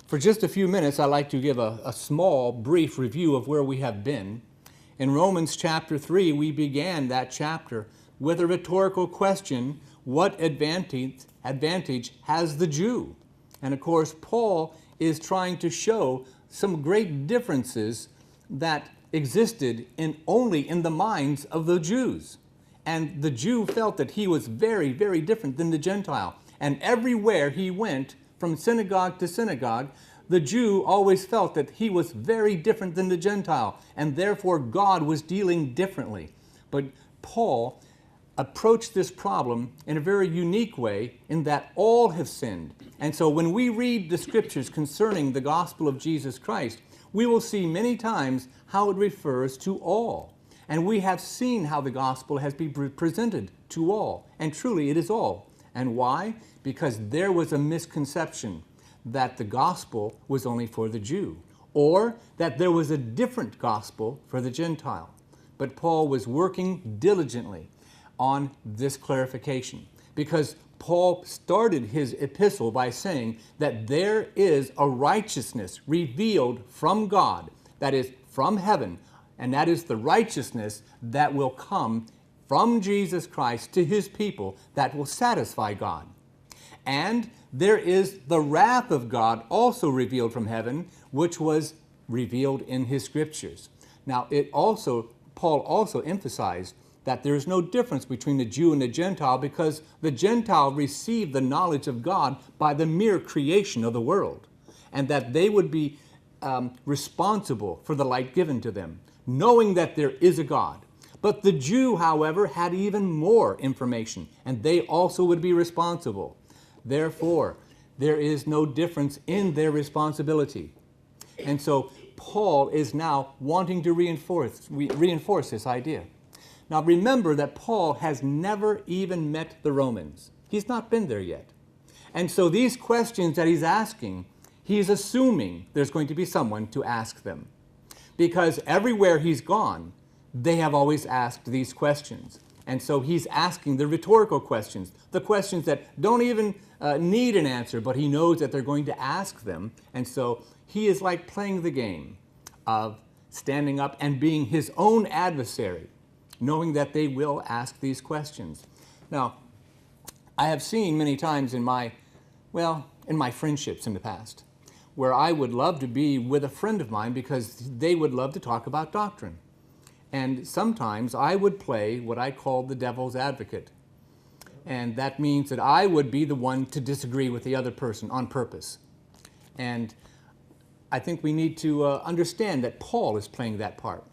For just a few minutes, I'd like to give a small, brief review of where we have been. In Romans chapter 3, we began that chapter with a rhetorical question: what advantage has the Jew? And of course, Paul is trying to show some great differences that existed only in the minds of the Jews. And the Jew felt that he was very, very different than the Gentile. And everywhere he went, from synagogue to synagogue, the Jew always felt that he was very different than the Gentile, and therefore God was dealing differently. But Paul approached this problem in a very unique way, in that all have sinned. And so when we read the scriptures concerning the gospel of Jesus Christ, we will see many times how it refers to all. And we have seen how the gospel has been presented to all, and truly it is all. And why? Because there was a misconception that the gospel was only for the Jew, or that there was a different gospel for the Gentile. But Paul was working diligently on this clarification, because Paul started his epistle by saying that there is a righteousness revealed from God, that is from heaven, and that is the righteousness that will come from Jesus Christ to his people that will satisfy God. And there is the wrath of God also revealed from heaven, which was revealed in his scriptures. Now, Paul also emphasized that there is no difference between the Jew and the Gentile, because the Gentile received the knowledge of God by the mere creation of the world, and that they would be responsible for the light given to them, knowing that there is a God. But the Jew, however, had even more information, and they also would be responsible. Therefore, there is no difference in their responsibility. And so Paul is now wanting to reinforce this idea. Now remember that Paul has never even met the Romans. He's not been there yet. And so these questions that he's asking, he's assuming there's going to be someone to ask them. Because everywhere he's gone, they have always asked these questions. And so he's asking the rhetorical questions, the questions that don't even need an answer, but he knows that they're going to ask them. And so he is like playing the game of standing up and being his own adversary, knowing that they will ask these questions. Now, I have seen many times in my friendships in the past, where I would love to be with a friend of mine because they would love to talk about doctrine. And sometimes I would play what I call the devil's advocate. And that means that I would be the one to disagree with the other person on purpose. And I think we need to understand that Paul is playing that part.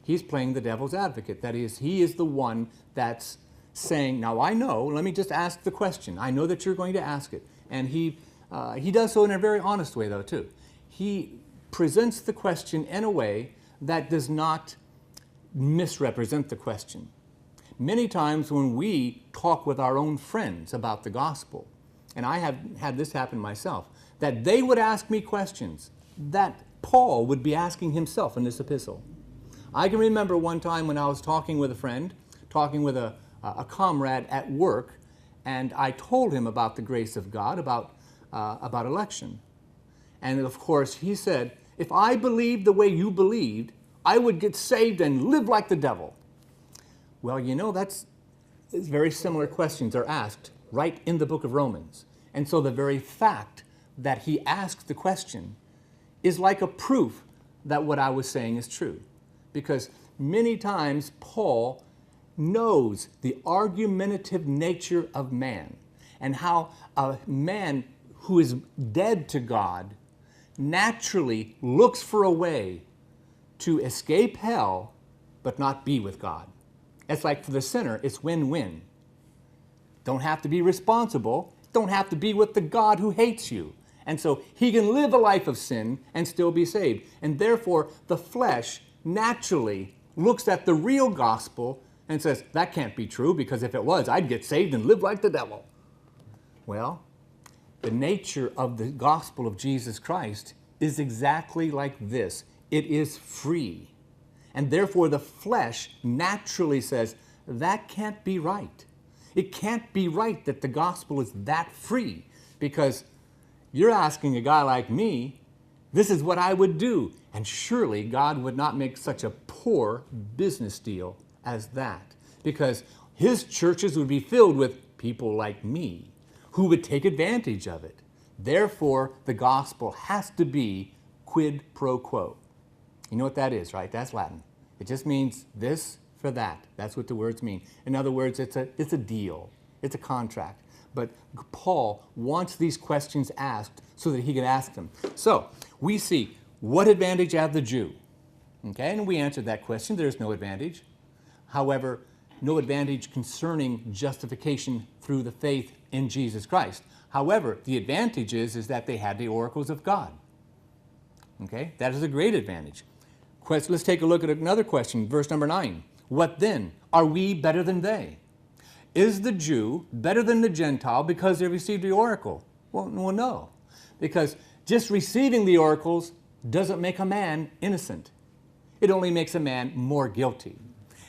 He's playing the devil's advocate. That is, he is the one that's saying, now I know, let me just ask the question. I know that you're going to ask it. And he does so in a very honest way, though, too. He presents the question in a way that does not misrepresent the question. Many times when we talk with our own friends about the gospel, and I have had this happen myself, that they would ask me questions that Paul would be asking himself in this epistle. I can remember one time when I was talking with a friend, talking with a comrade at work, and I told him about the grace of God, about election. And of course he said, if I believed the way you believed, I would get saved and live like the devil. Well, you know, that's very similar questions are asked right in the book of Romans. And so the very fact that he asked the question is like a proof that what I was saying is true. Because many times Paul knows the argumentative nature of man, and how a man who is dead to God naturally looks for a way to escape hell but not be with God. It's like for the sinner, it's win-win. Don't have to be responsible, don't have to be with the God who hates you. And so he can live a life of sin and still be saved. And therefore, the flesh naturally looks at the real gospel and says, that can't be true, because if it was, I'd get saved and live like the devil. Well, the nature of the gospel of Jesus Christ is exactly like this. It is free. And therefore the flesh naturally says, that can't be right. It can't be right that the gospel is that free, because you're asking a guy like me This is what I would do. And surely God would not make such a poor business deal as that, because his churches would be filled with people like me who would take advantage of it. Therefore, the gospel has to be quid pro quo. You know what that is, right? That's Latin. It just means this for that. That's what the words mean. In other words, it's a deal. It's a contract. But Paul wants these questions asked so that he can ask them. So we see, what advantage had the Jew? Okay, and we answered that question. There's no advantage. However, no advantage concerning justification through the faith in Jesus Christ. However, the advantage is that they had the oracles of God. Okay, that is a great advantage. Let's take a look at another question, verse number 9. What then? Are we better than they? Is the Jew better than the Gentile because they received the oracle? Well, no. Because just receiving the oracles doesn't make a man innocent. It only makes a man more guilty.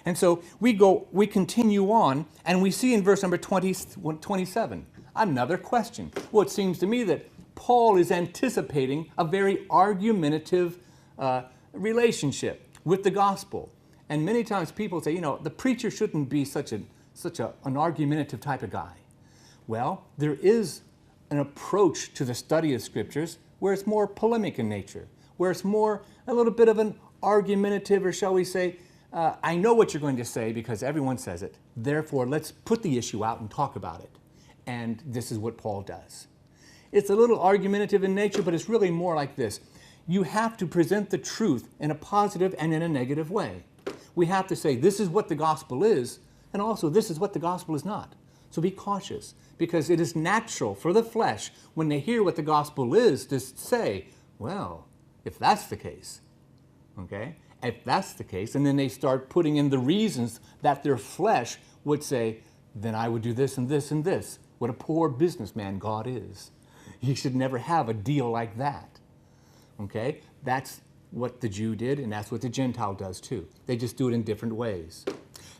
And so we continue on, and we see in verse number 27, another question. Well, it seems to me that Paul is anticipating a very argumentative relationship with the gospel. And many times people say, the preacher shouldn't be such an argumentative type of guy. Well, there is an approach to the study of scriptures where it's more polemic in nature, where it's more a little bit of an argumentative, or shall we say, I know what you're going to say because everyone says it. Therefore, let's put the issue out and talk about it. And this is what Paul does. It's a little argumentative in nature, but it's really more like this. You have to present the truth in a positive and in a negative way. We have to say, this is what the gospel is, and also this is what the gospel is not. So be cautious, because it is natural for the flesh, when they hear what the gospel is, to say, well, if that's the case, okay? If that's the case, and then they start putting in the reasons that their flesh would say, then I would do this and this and this. What a poor businessman God is. He should never have a deal like that. Okay? That's what the Jew did, and that's what the Gentile does too. They just do it in different ways.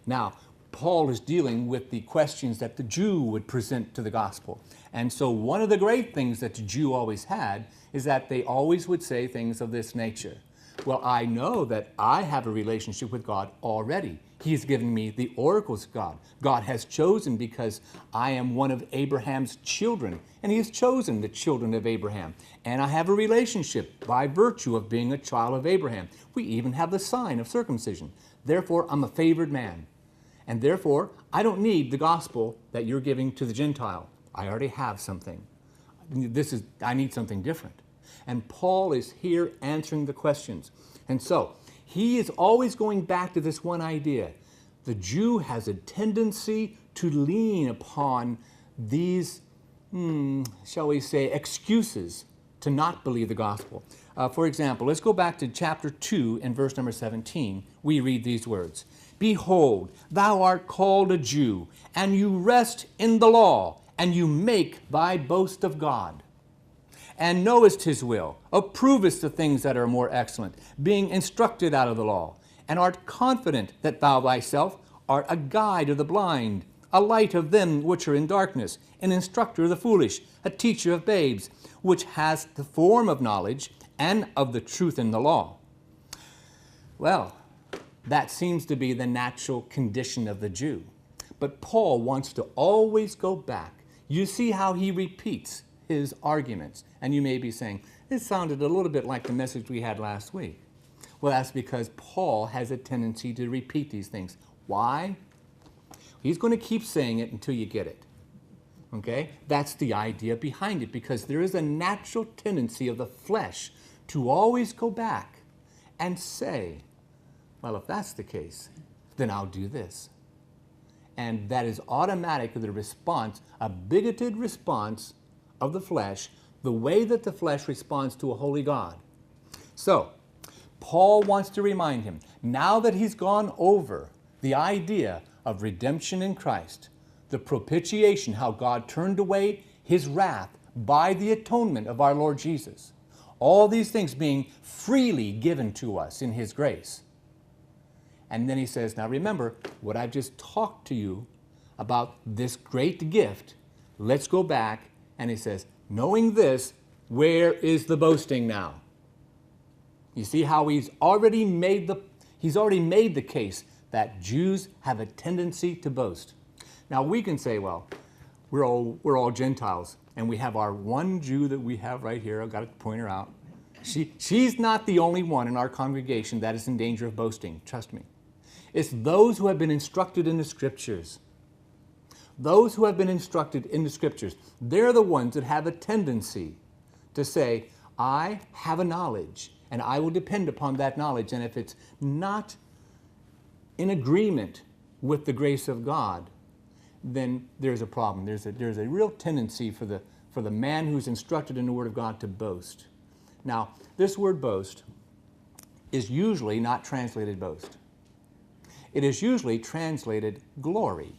Now, Paul is dealing with the questions that the Jew would present to the gospel. And so one of the great things that the Jew always had is that they always would say things of this nature. Well, I know that I have a relationship with God already. He's given me the oracles of God. God has chosen because I am one of Abraham's children, and he has chosen the children of Abraham. And I have a relationship by virtue of being a child of Abraham. We even have the sign of circumcision. Therefore, I'm a favored man. And therefore, I don't need the gospel that you're giving to the Gentile. I already have something. I need something different. And Paul is here answering the questions. And so, he is always going back to this one idea. The Jew has a tendency to lean upon these, shall we say, excuses to not believe the gospel. For example, let's go back to chapter 2 and verse number 17. We read these words. Behold, thou art called a Jew, and you rest in the law, and you make thy boast of God. And knowest his will, approvest the things that are more excellent, being instructed out of the law, and art confident that thou thyself art a guide of the blind, a light of them which are in darkness, an instructor of the foolish, a teacher of babes, which has the form of knowledge and of the truth in the law. Well, that seems to be the natural condition of the Jew. But Paul wants to always go back. You see how he repeats his arguments. And you may be saying, it sounded a little bit like the message we had last week. Well, that's because Paul has a tendency to repeat these things. Why? He's going to keep saying it until you get it. Okay? That's the idea behind it, because there is a natural tendency of the flesh to always go back and say, well, if that's the case, then I'll do this. And that is automatically the response, a bigoted response of the flesh, the way that the flesh responds to a holy God. So, Paul wants to remind him, now that he's gone over the idea of redemption in Christ, the propitiation, how God turned away his wrath by the atonement of our Lord Jesus, all these things being freely given to us in his grace. And then he says, now remember what I've just talked to you about, this great gift. Let's go back. And he says, knowing this, where is the boasting now? You see how he's already made the case that Jews have a tendency to boast. Now we can say, well, we're all Gentiles, and we have our one Jew that we have right here. I've got to point her out. She's not the only one in our congregation that is in danger of boasting, trust me. It's those who have been instructed in the Scriptures. Those who have been instructed in the Scriptures, they're the ones that have a tendency to say, I have a knowledge, and I will depend upon that knowledge. And if it's not in agreement with the grace of God, then there's a problem. There's a real tendency for the man who's instructed in the Word of God to boast. Now, this word boast is usually not translated boast. It is usually translated glory.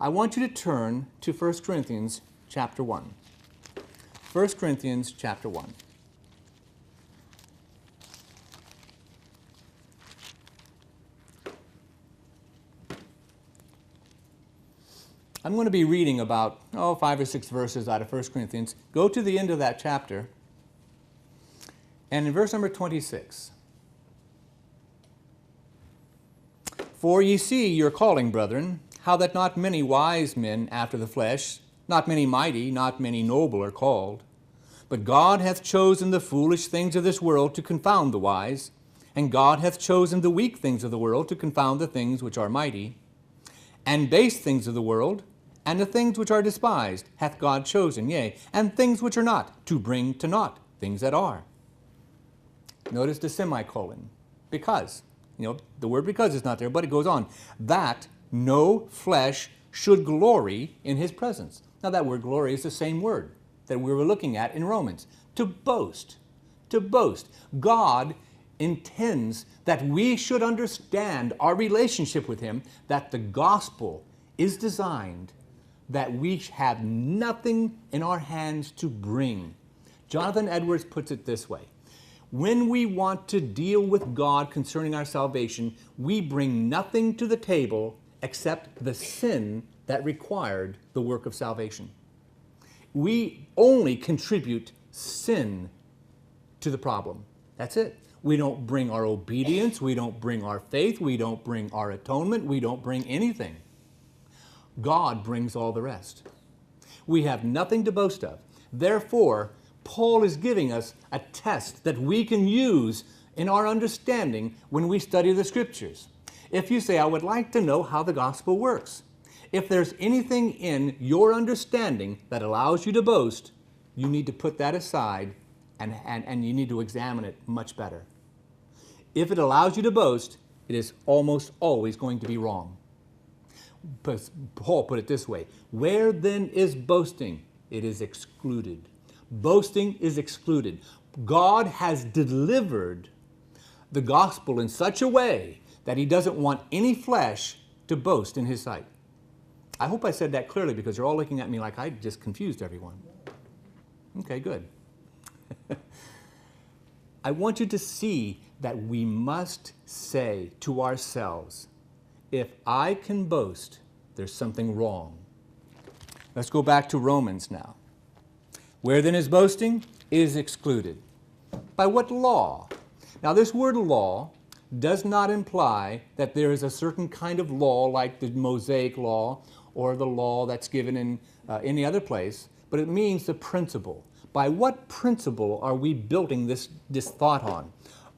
I want you to turn to 1 Corinthians chapter 1. 1 Corinthians chapter 1. I'm going to be reading about 5 or 6 verses out of 1 Corinthians. Go to the end of that chapter, and in verse number 26, For ye see your calling, brethren, how that not many wise men after the flesh, not many mighty, not many noble are called. But God hath chosen the foolish things of this world to confound the wise, and God hath chosen the weak things of the world to confound the things which are mighty. And base things of the world, and the things which are despised, hath God chosen, yea, and things which are not, to bring to naught things that are. Notice the semicolon, because. The word because is not there, but it goes on. That no flesh should glory in his presence. Now that word glory is the same word that we were looking at in Romans. To boast. To boast. God intends that we should understand our relationship with him, that the gospel is designed that we have nothing in our hands to bring. Jonathan Edwards puts it this way. When we want to deal with God concerning our salvation, we bring nothing to the table except the sin that required the work of salvation. We only contribute sin to the problem. That's it. We don't bring our obedience, we don't bring our faith, we don't bring our atonement, we don't bring anything. God brings all the rest. We have nothing to boast of. Therefore, Paul is giving us a test that we can use in our understanding when we study the Scriptures. If you say, I would like to know how the gospel works, if there's anything in your understanding that allows you to boast, you need to put that aside and you need to examine it much better. If it allows you to boast, it is almost always going to be wrong. But Paul put it this way, where then is boasting? It is excluded. Boasting is excluded. God has delivered the gospel in such a way that he doesn't want any flesh to boast in his sight. I hope I said that clearly because you're all looking at me like I just confused everyone. Okay, good. I want you to see that we must say to ourselves, if I can boast, there's something wrong. Let's go back to Romans now. Where then is boasting? It is excluded. By what law? Now this word law does not imply that there is a certain kind of law like the Mosaic law or the law that's given in any other place, but it means the principle. By what principle are we building this thought on?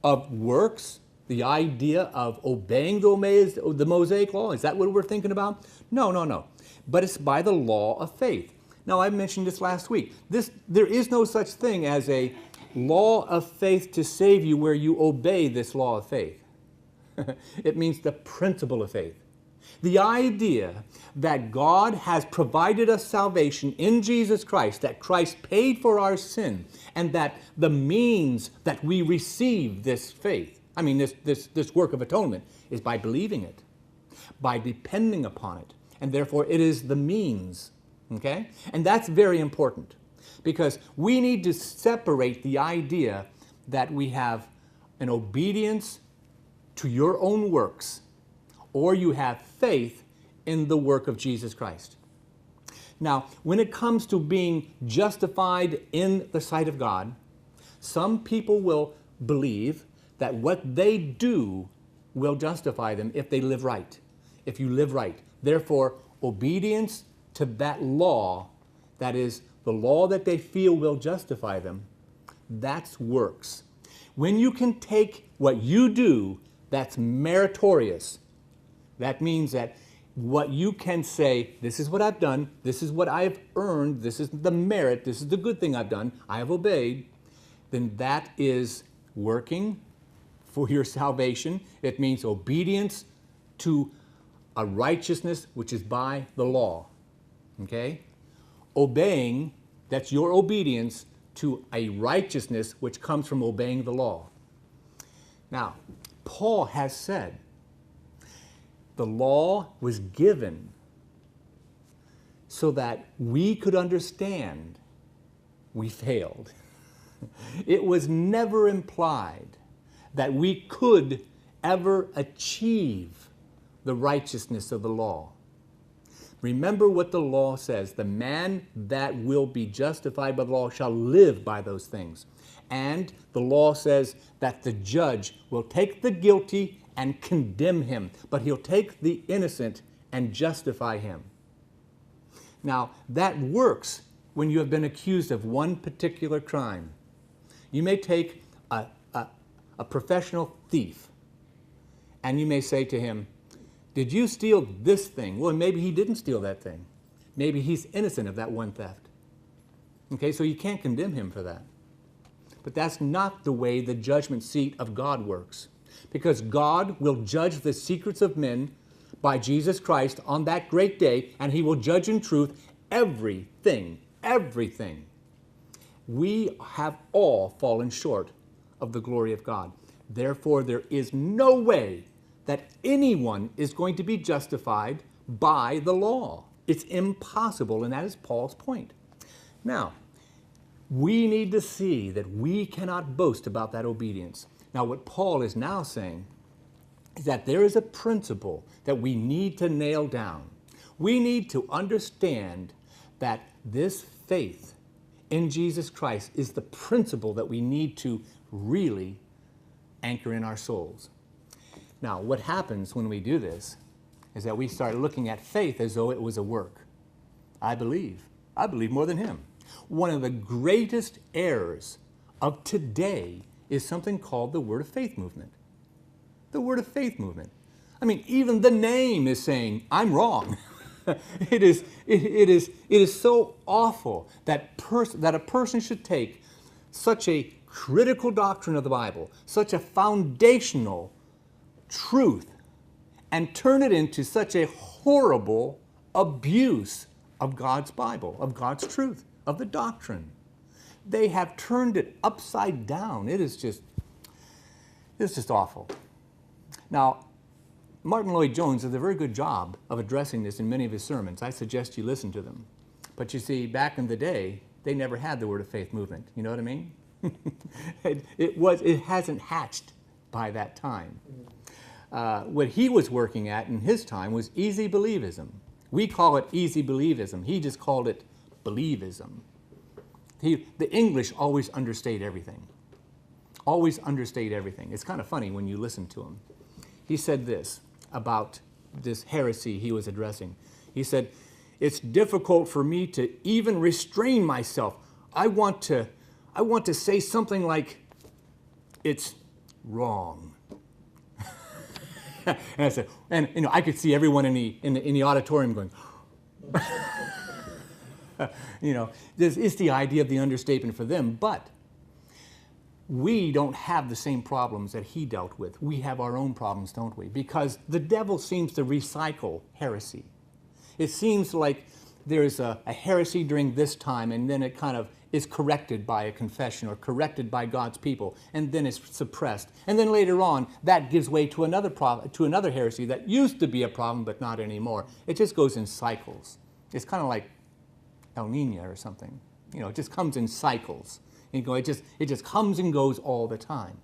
Of works? The idea of obeying the Mosaic law? Is that what we're thinking about? No. But it's by the law of faith. Now, I mentioned this last week. There is no such thing as a law of faith to save you where you obey this law of faith. It means the principle of faith. The idea that God has provided us salvation in Jesus Christ, that Christ paid for our sin, and that the means that we receive this faith, this work of atonement, is by believing it, by depending upon it, and therefore it is the means. Okay? And that's very important because we need to separate the idea that we have an obedience to your own works or you have faith in the work of Jesus Christ. Now, when it comes to being justified in the sight of God, some people will believe that what they do will justify them if they live right, if you live right. Therefore, obedience to that law, that is, the law that they feel will justify them, that's works. When you can take what you do that's meritorious, that means that what you can say, this is what I've done, this is what I've earned, this is the merit, this is the good thing I've done, I have obeyed, then that is working for your salvation. It means obedience to a righteousness which is by the law. Okay? Obeying, that's your obedience to a righteousness which comes from obeying the law. Now, Paul has said the law was given so that we could understand we failed. It was never implied that we could ever achieve the righteousness of the law. Remember what the law says. The man that will be justified by the law shall live by those things. And the law says that the judge will take the guilty and condemn him, but he'll take the innocent and justify him. Now, that works when you have been accused of one particular crime. You may take a professional thief, and you may say to him, did you steal this thing? Well, maybe he didn't steal that thing. Maybe he's innocent of that one theft. Okay, so you can't condemn him for that. But that's not the way the judgment seat of God works. Because God will judge the secrets of men by Jesus Christ on that great day, and he will judge in truth everything, everything. We have all fallen short of the glory of God. Therefore, there is no way that anyone is going to be justified by the law. It's impossible, and that is Paul's point. Now, we need to see that we cannot boast about that obedience. Now, what Paul is now saying is that there is a principle that we need to nail down. We need to understand that this faith in Jesus Christ is the principle that we need to really anchor in our souls. Now, what happens when we do this is that we start looking at faith as though it was a work. I believe more than him. One of the greatest errors of today is something called the Word of Faith movement. The Word of Faith movement. I mean, even the name is saying, I'm wrong. It is so awful that a person should take such a critical doctrine of the Bible, such a foundational truth, and turn it into such a horrible abuse of God's Bible, of God's truth, of the doctrine. They have turned it upside down. It's just awful. Now, Martin Lloyd-Jones does a very good job of addressing this in many of his sermons. I suggest you listen to them. But you see, back in the day, they never had the Word of Faith movement. You know what I mean? It hasn't hatched by that time. What he was working at in his time was easy believism. We call it easy believism. He just called it believism. The English always understate everything. Always understate everything. It's kind of funny when you listen to him. He said this about this heresy he was addressing. He said, it's difficult for me to even restrain myself. I want to say something like, it's wrong. And I said, and I could see everyone in the auditorium going, this is the idea of the understatement for them, but we don't have the same problems that he dealt with. We have our own problems, don't we? Because the devil seems to recycle heresy. It seems like there's a heresy during this time, and then it kind of is corrected by a confession or corrected by God's people, and then it's suppressed. And then later on, that gives way to another heresy that used to be a problem, but not anymore. It just goes in cycles. It's kind of like El Nino or something. It just comes in cycles. It just comes and goes all the time.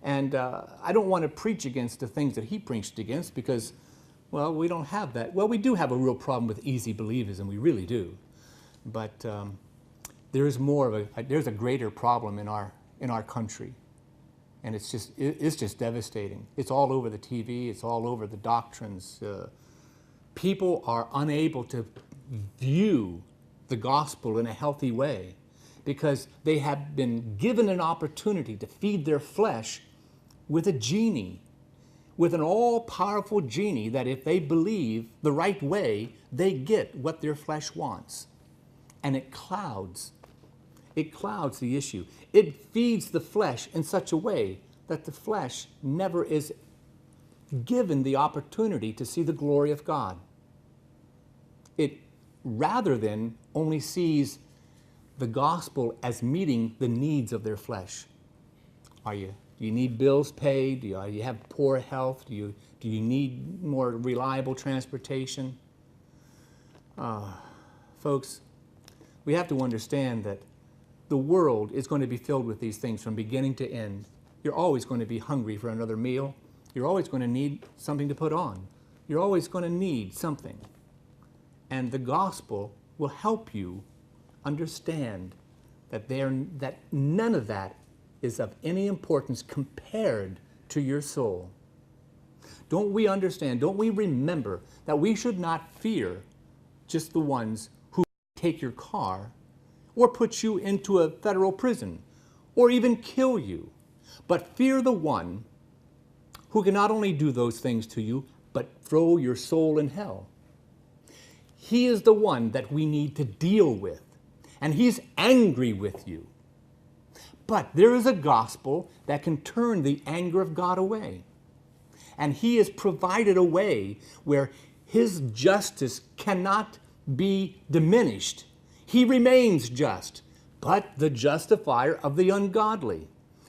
And I don't want to preach against the things that he preached against because, well, we don't have that. Well, we do have a real problem with easy believism. We really do. But there's a greater problem in our country. And it's just devastating. It's all over the TV. It's all over the doctrines. People are unable to view the gospel in a healthy way because they have been given an opportunity to feed their flesh with a genie, with an all-powerful genie that if they believe the right way, they get what their flesh wants. And it clouds the issue. It feeds the flesh in such a way that the flesh never is given the opportunity to see the glory of God. It rather than only sees the gospel as meeting the needs of their flesh. Do you need bills paid? Do you have poor health? Do you need more reliable transportation? Folks, we have to understand that the world is going to be filled with these things from beginning to end. You're always going to be hungry for another meal. You're always going to need something to put on. You're always going to need something. And the gospel will help you understand that none of that is of any importance compared to your soul. Don't we understand, don't we remember that we should not fear just the ones who take your car or put you into a federal prison or even kill you, but fear the one who can not only do those things to you, but throw your soul in hell. He is the one that we need to deal with, and he's angry with you. But there is a gospel that can turn the anger of God away. And he has provided a way where his justice cannot be diminished. He remains just, but the justifier of the ungodly.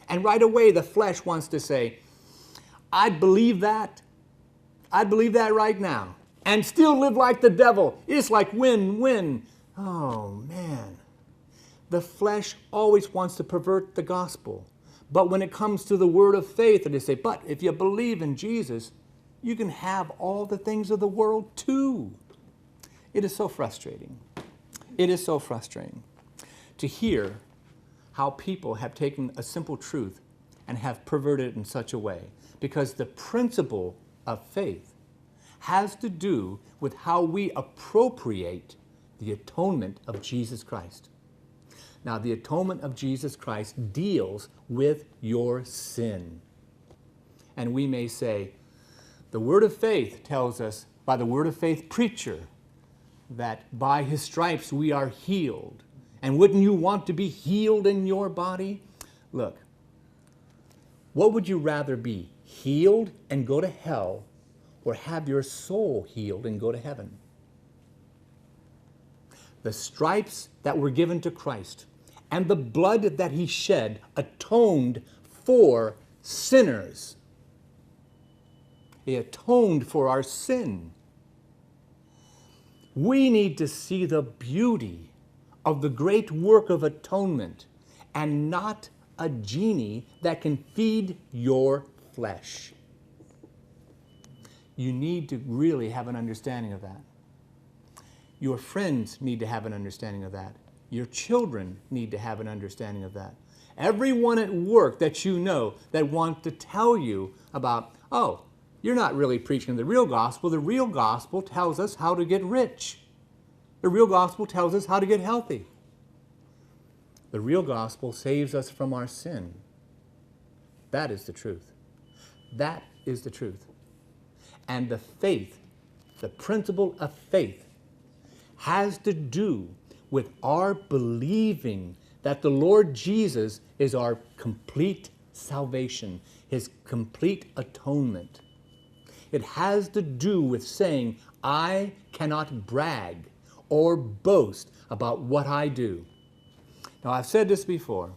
And right away the flesh wants to say, I'd believe that. I'd believe that right now. And still live like the devil. It's like win-win. Oh, man. The flesh always wants to pervert the gospel. But when it comes to the word of faith, and they say, but if you believe in Jesus, you can have all the things of the world too. It is so frustrating. It is so frustrating to hear how people have taken a simple truth and have perverted it in such a way. Because the principle of faith has to do with how we appropriate the atonement of Jesus Christ. Now, the atonement of Jesus Christ deals with your sin. And we may say, the word of faith tells us, by the word of faith preacher, that by his stripes we are healed. And wouldn't you want to be healed in your body? Look, what would you rather be, healed and go to hell, or have your soul healed and go to heaven? The stripes that were given to Christ and the blood that he shed atoned for sinners. He atoned for our sin. We need to see the beauty of the great work of atonement and not a genie that can feed your flesh. You need to really have an understanding of that. Your friends need to have an understanding of that. Your children need to have an understanding of that. Everyone at work that you know that want to tell you about, oh, you're not really preaching the real gospel. The real gospel tells us how to get rich. The real gospel tells us how to get healthy. The real gospel saves us from our sin. That is the truth. That is the truth. And the faith, the principle of faith, has to do with our believing that the Lord Jesus is our complete salvation, his complete atonement. It has to do with saying, I cannot brag or boast about what I do. Now, I've said this before,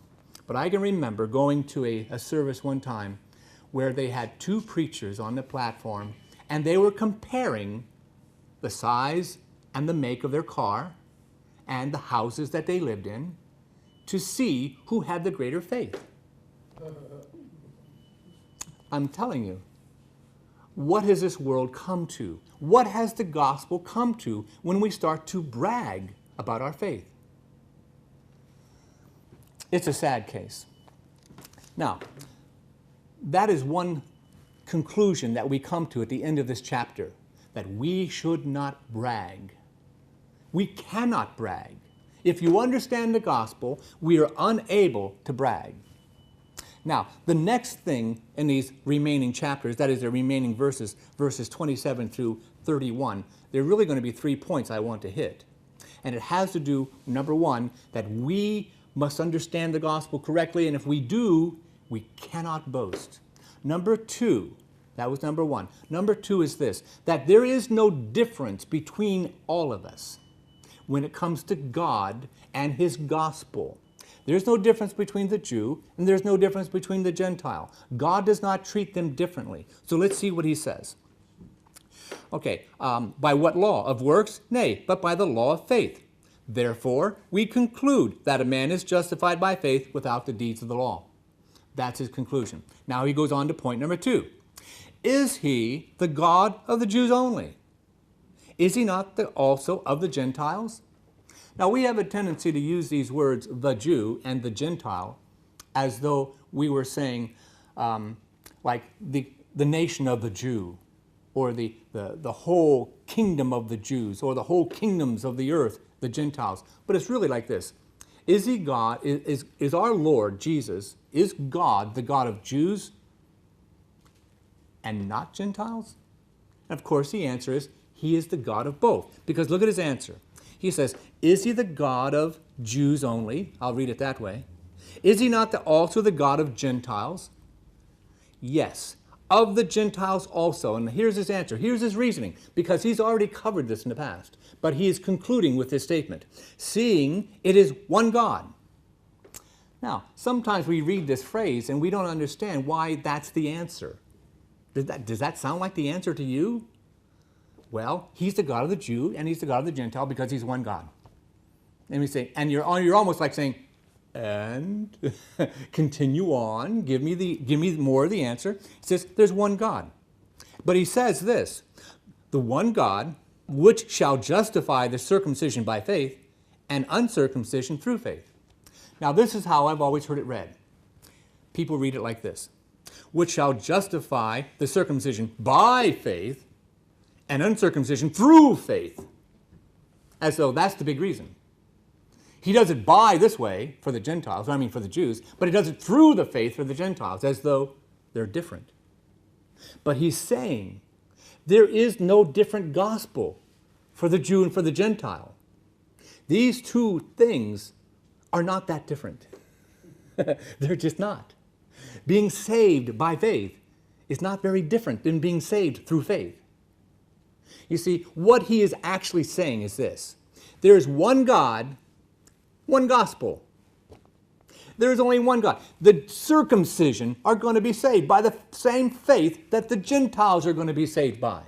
but I can remember going to a service one time where they had two preachers on the platform, and they were comparing the size and the make of their car and the houses that they lived in to see who had the greater faith. I'm telling you, what has this world come to? What has the gospel come to when we start to brag about our faith? It's a sad case. Now, that is one conclusion that we come to at the end of this chapter, that we should not brag. We cannot brag. If you understand the gospel, we are unable to brag. Now, the next thing in these remaining chapters, that is the remaining verses 27 through 31, there are really going to be 3 points I want to hit. And it has to do, number one, that we must understand the gospel correctly, and if we do, we cannot boast. Number two, that was number one. Number two is this, that there is no difference between all of us when it comes to God and His gospel. There's no difference between the Jew and there's no difference between the Gentile. God does not treat them differently. So let's see what he says. Okay, by what law? Of works? Nay, but by the law of faith. Therefore, we conclude that a man is justified by faith without the deeds of the law. That's his conclusion. Now he goes on to point number two. Is he the God of the Jews only? Is he not also of the Gentiles? Now we have a tendency to use these words, the Jew and the Gentile, as though we were saying like the nation of the Jew, or the whole kingdom of the Jews, or the whole kingdoms of the earth, the Gentiles. But it's really like this. Is he God, is our Lord Jesus, is God the God of Jews and not Gentiles? And of course the answer is, he is the God of both. Because look at his answer. He says, is he the God of Jews only? I'll read it that way. Is he not also the God of Gentiles? Yes, of the Gentiles also. And here's his answer. Here's his reasoning. Because he's already covered this in the past. But he is concluding with this statement. Seeing it is one God. Now, sometimes we read this phrase and we don't understand why that's the answer. Does that sound like the answer to you? Well, he's the God of the Jew and he's the God of the Gentile because he's one God. And we say, and you're almost like saying, and continue on, give me more of the answer. He says, there's one God. But he says this, the one God which shall justify the circumcision by faith and uncircumcision through faith. Now this is how I've always heard it read. People read it like this, which shall justify the circumcision by faith and uncircumcision through faith, as though that's the big reason. He does it by this way for the Gentiles, for the Jews, but he does it through the faith for the Gentiles, as though they're different. But he's saying there is no different gospel for the Jew and for the Gentile. These two things are not that different. They're just not. Being saved by faith is not very different than being saved through faith. You see, what he is actually saying is this. There is one God, one gospel. There is only one God. The circumcision are going to be saved by the same faith that the Gentiles are going to be saved by.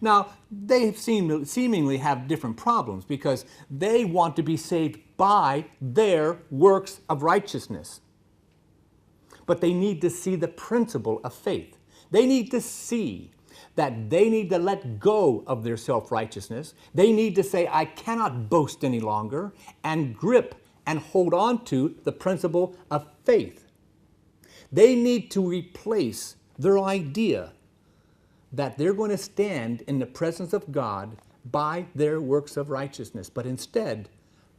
Now, they seemingly have different problems because they want to be saved by their works of righteousness. But they need to see the principle of faith. They need to see that they need to let go of their self-righteousness. They need to say, I cannot boast any longer, and grip and hold on to the principle of faith. They need to replace their idea that they're going to stand in the presence of God by their works of righteousness, but instead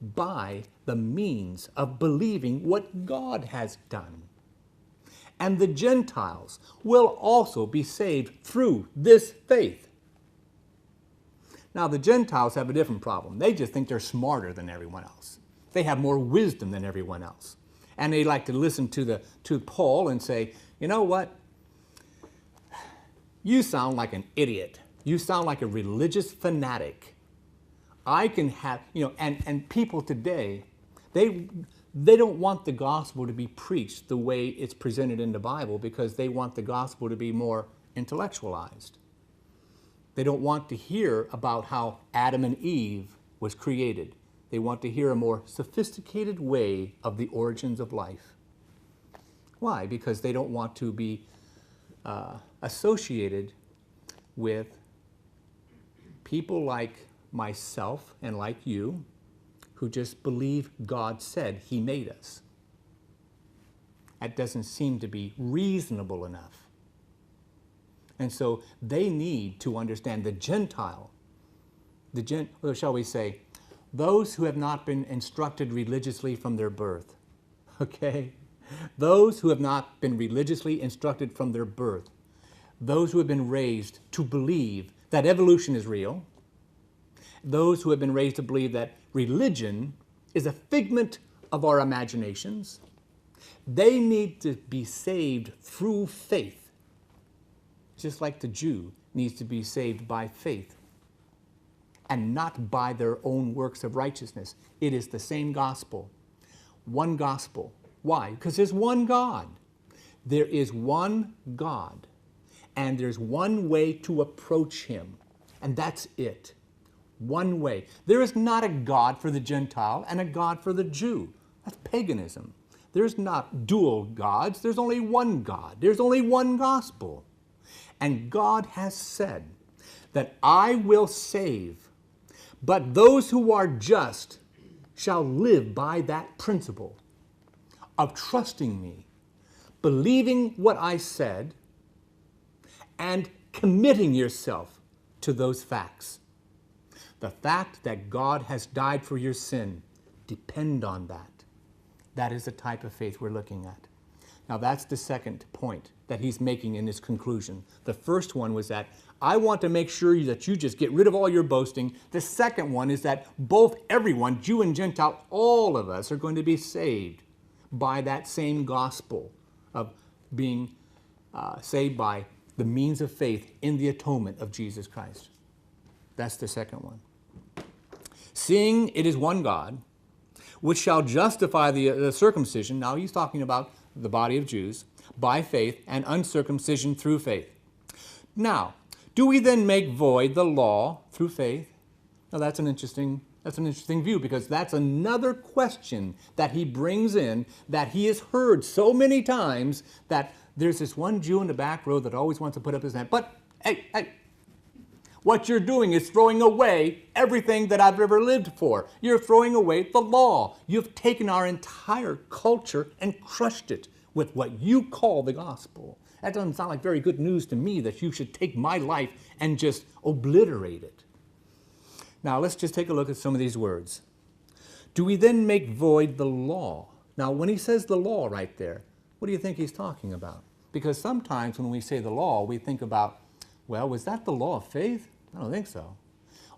by the means of believing what God has done. And the Gentiles will also be saved through this faith. Now, the Gentiles have a different problem. They just think they're smarter than everyone else. They have more wisdom than everyone else. And they like to listen to Paul and say, you know what? You sound like an idiot. You sound like a religious fanatic. I can have, and people today, they don't want the gospel to be preached the way it's presented in the Bible because they want the gospel to be more intellectualized. They don't want to hear about how Adam and Eve was created. They want to hear a more sophisticated way of the origins of life. Why? Because they don't want to be associated with people like myself and like you, who just believe God said He made us. That doesn't seem to be reasonable enough. And so they need to understand the Gentile, or shall we say, those who have not been instructed religiously from their birth. Okay? Those who have not been religiously instructed from their birth. Those who have been raised to believe that evolution is real. Those who have been raised to believe that religion is a figment of our imaginations. They need to be saved through faith, just like the Jew needs to be saved by faith and not by their own works of righteousness. It is the same gospel. One gospel. Why? Because there's one God. There is one God. And there's one way to approach him. And that's it. One way. There is not a God for the Gentile and a God for the Jew. That's paganism. There's not dual gods. There's only one God. There's only one gospel. And God has said that I will save, but those who are just shall live by that principle of trusting me, believing what I said, and committing yourself to those facts. The fact that God has died for your sin, depend on that. That is the type of faith we're looking at. Now that's the second point that he's making in his conclusion. The first one was that I want to make sure that you just get rid of all your boasting. The second one is that everyone, Jew and Gentile, all of us are going to be saved by that same gospel of being saved by the means of faith in the atonement of Jesus Christ. That's the second one. Seeing it is one God, which shall justify the circumcision, now he's talking about the body of Jews, by faith, and uncircumcision through faith. Now, do we then make void the law through faith? Now that's an interesting view, because that's another question that he brings in that he has heard so many times, that there's this one Jew in the back row that always wants to put up his hand. But, hey, what you're doing is throwing away everything that I've ever lived for. You're throwing away the law. You've taken our entire culture and crushed it with what you call the gospel. That doesn't sound like very good news to me, that you should take my life and just obliterate it. Now, let's just take a look at some of these words. Do we then make void the law? Now, when he says the law right there, what do you think he's talking about? Because sometimes when we say the law, we think about, well, was that the law of faith? I don't think so.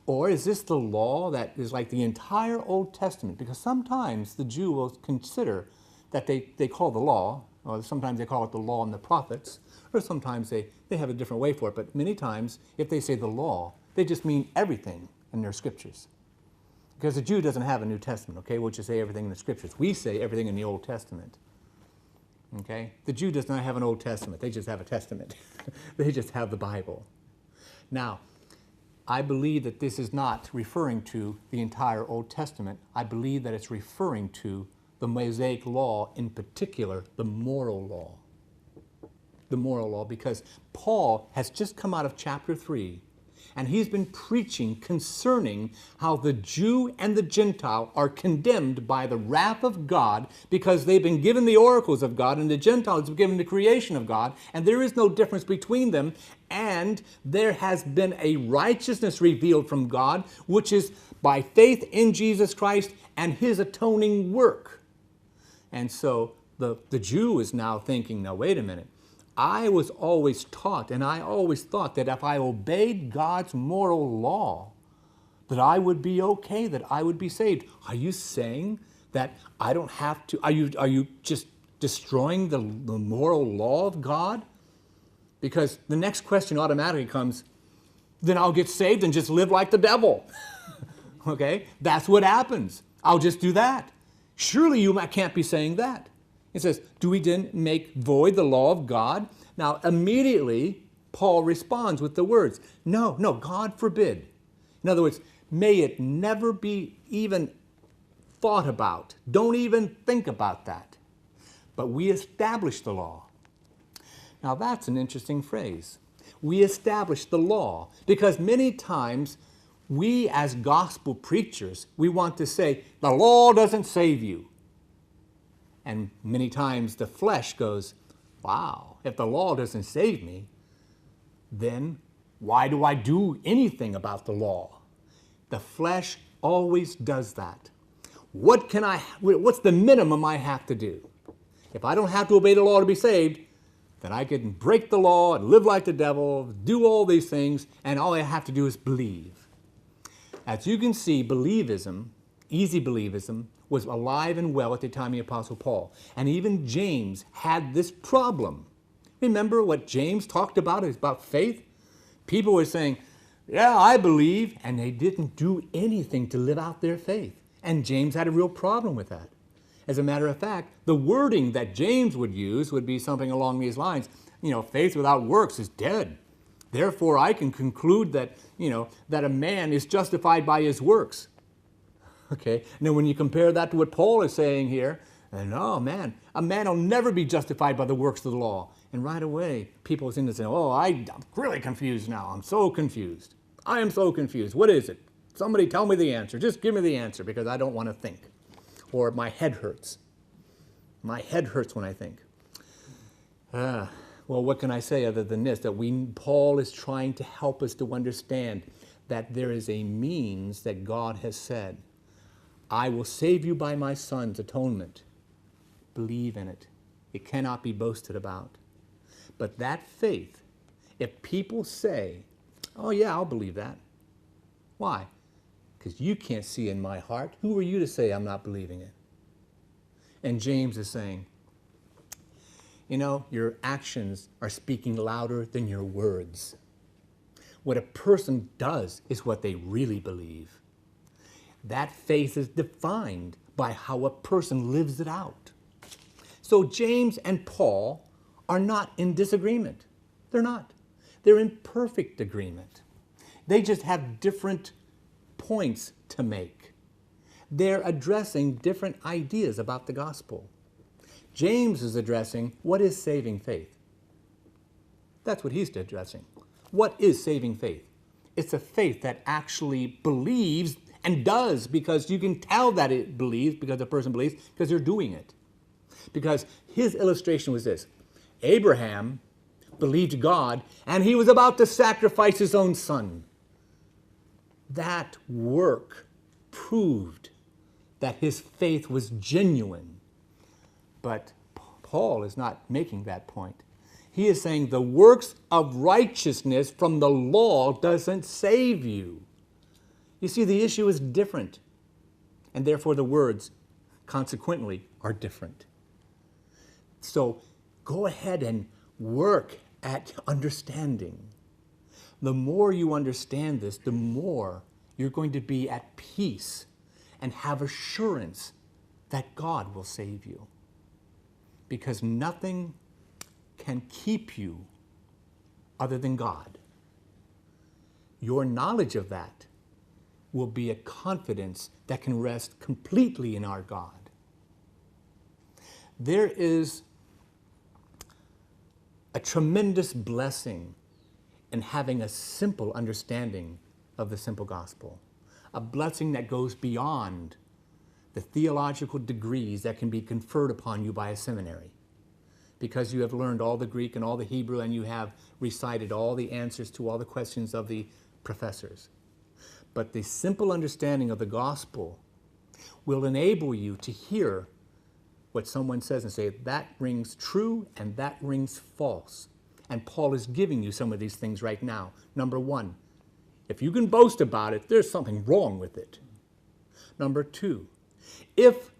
Or is this the law that is like the entire Old Testament? Because sometimes the Jew will consider that they call the law, or sometimes they call it the law and the prophets, or sometimes they have a different way for it. But many times, if they say the law, they just mean everything in their scriptures. Because the Jew doesn't have a New Testament, okay? We'll just say everything in the scriptures. We say everything in the Old Testament. Okay? The Jew does not have an Old Testament. They just have a testament. They just have the Bible. Now, I believe that this is not referring to the entire Old Testament. I believe that it's referring to the Mosaic law, in particular, the moral law. The moral law, because Paul has just come out of chapter 3, and he's been preaching concerning how the Jew and the Gentile are condemned by the wrath of God, because they've been given the oracles of God, and the Gentiles have been given the creation of God, and there is no difference between them, and there has been a righteousness revealed from God, which is by faith in Jesus Christ and his atoning work. And so the Jew is now thinking, now wait a minute, I was always taught, and I always thought that if I obeyed God's moral law, that I would be okay, that I would be saved. Are you saying that I don't have to? Are you just destroying the moral law of God? Because the next question automatically comes, then I'll get saved and just live like the devil. Okay? That's what happens. I'll just do that. Surely you can't be saying that. It says, do we then make void the law of God? Now, immediately, Paul responds with the words, no, God forbid. In other words, may it never be even thought about. Don't even think about that. But we establish the law. Now, that's an interesting phrase. We establish the law, because many times we as gospel preachers, we want to say, the law doesn't save you. And many times the flesh goes, wow, if the law doesn't save me, then why do I do anything about the law? The flesh always does that. What's the minimum I have to do? If I don't have to obey the law to be saved, then I can break the law and live like the devil, do all these things, and all I have to do is believe. As you can see, believism, easy believism, was alive and well at the time of the Apostle Paul. And even James had this problem. Remember what James talked about faith? People were saying, yeah, I believe, and they didn't do anything to live out their faith. And James had a real problem with that. As a matter of fact, the wording that James would use would be something along these lines. Faith without works is dead. Therefore, I can conclude that, that a man is justified by his works. Okay, now when you compare that to what Paul is saying here, no, man, a man will never be justified by the works of the law. And right away, people seem to say, oh, I'm really confused now. I'm so confused. I am so confused. What is it? Somebody tell me the answer. Just give me the answer because I don't want to think. Or my head hurts. My head hurts when I think. Well, what can I say other than this? That Paul is trying to help us to understand that there is a means that God has said, I will save you by my Son's atonement. Believe in it. It cannot be boasted about. But that faith, if people say, oh yeah, I'll believe that. Why? Because you can't see in my heart. Who are you to say I'm not believing it? And James is saying, your actions are speaking louder than your words. What a person does is what they really believe. That faith is defined by how a person lives it out. So James and Paul are not in disagreement. They're not. They're in perfect agreement. They just have different points to make. They're addressing different ideas about the gospel. James is addressing what is saving faith. That's what he's addressing. What is saving faith? It's a faith that actually believes and does, because you can tell that it believes because the person believes because they're doing it. Because his illustration was this. Abraham believed God and he was about to sacrifice his own son. That work proved that his faith was genuine. But Paul is not making that point. He is saying the works of righteousness from the law doesn't save you. You see, the issue is different, and therefore the words, consequently, are different. So go ahead and work at understanding. The more you understand this, the more you're going to be at peace and have assurance that God will save you. Because nothing can keep you other than God. Your knowledge of that will be a confidence that can rest completely in our God. There is a tremendous blessing in having a simple understanding of the simple gospel, a blessing that goes beyond the theological degrees that can be conferred upon you by a seminary, because you have learned all the Greek and all the Hebrew and you have recited all the answers to all the questions of the professors. But the simple understanding of the gospel will enable you to hear what someone says and say, that rings true and that rings false. And Paul is giving you some of these things right now. Number one, if you can boast about it, there's something wrong with it. Number two, if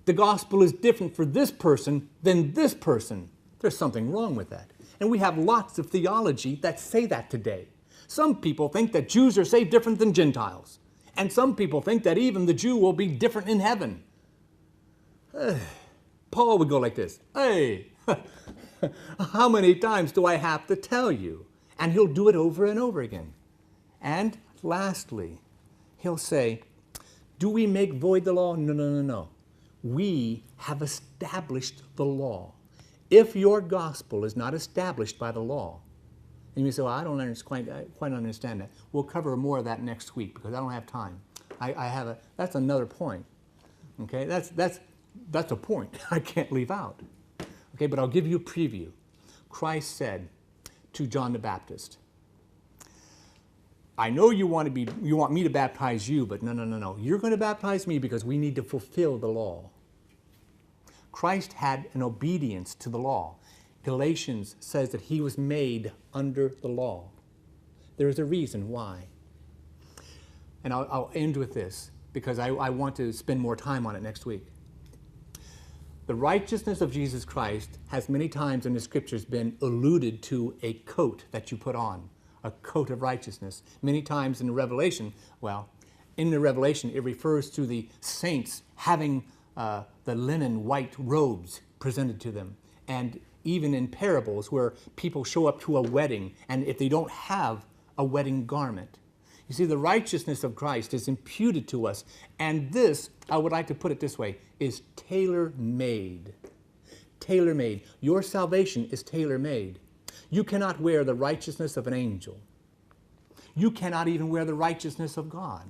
the gospel is different for this person than this person, there's something wrong with that. And we have lots of theology that say that today. Some people think that Jews are saved different than Gentiles. And some people think that even the Jew will be different in heaven. Paul would go like this, hey, how many times do I have to tell you? And he'll do it over and over again. And lastly, he'll say, do we make void the law? No, no, no, no. We have established the law. If your gospel is not established by the law, and you say, well, I don't quite understand that. We'll cover more of that next week because I don't have time. That's another point. Okay, that's That's a point I can't leave out. Okay, but I'll give you a preview. Christ said to John the Baptist, I know you want me to baptize you, but no. You're going to baptize me because we need to fulfill the law. Christ had an obedience to the law. Galatians says that he was made under the law. There is a reason why. And I'll end with this because I want to spend more time on it next week. The righteousness of Jesus Christ has many times in the scriptures been alluded to a coat that you put on, a coat of righteousness. Many times in the Revelation, it refers to the saints having the linen white robes presented to them. And even in parables where people show up to a wedding and if they don't have a wedding garment. You see, the righteousness of Christ is imputed to us. And this, I would like to put it this way, is tailor-made. Tailor-made. Your salvation is tailor-made. You cannot wear the righteousness of an angel. You cannot even wear the righteousness of God.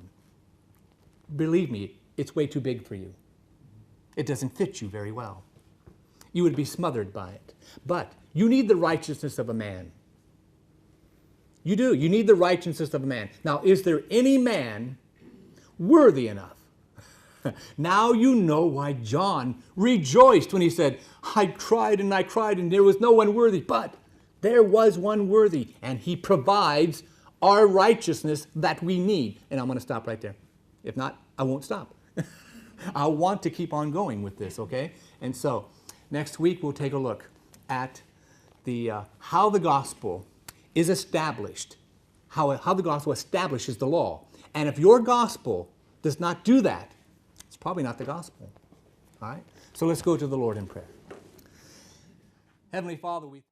Believe me, it's way too big for you. It doesn't fit you very well. You would be smothered by it. But you need the righteousness of a man. You do. You need the righteousness of a man. Now, is there any man worthy enough? Now you know why John rejoiced when he said, I cried and there was no one worthy, but there was one worthy, and he provides our righteousness that we need. And I'm going to stop right there. If not, I won't stop. I want to keep on going with this, okay? And so, next week we'll take a look at how the gospel is established, how the gospel establishes the law. And if your gospel does not do that, it's probably not the gospel. All right? So let's go to the Lord in prayer. Heavenly Father, we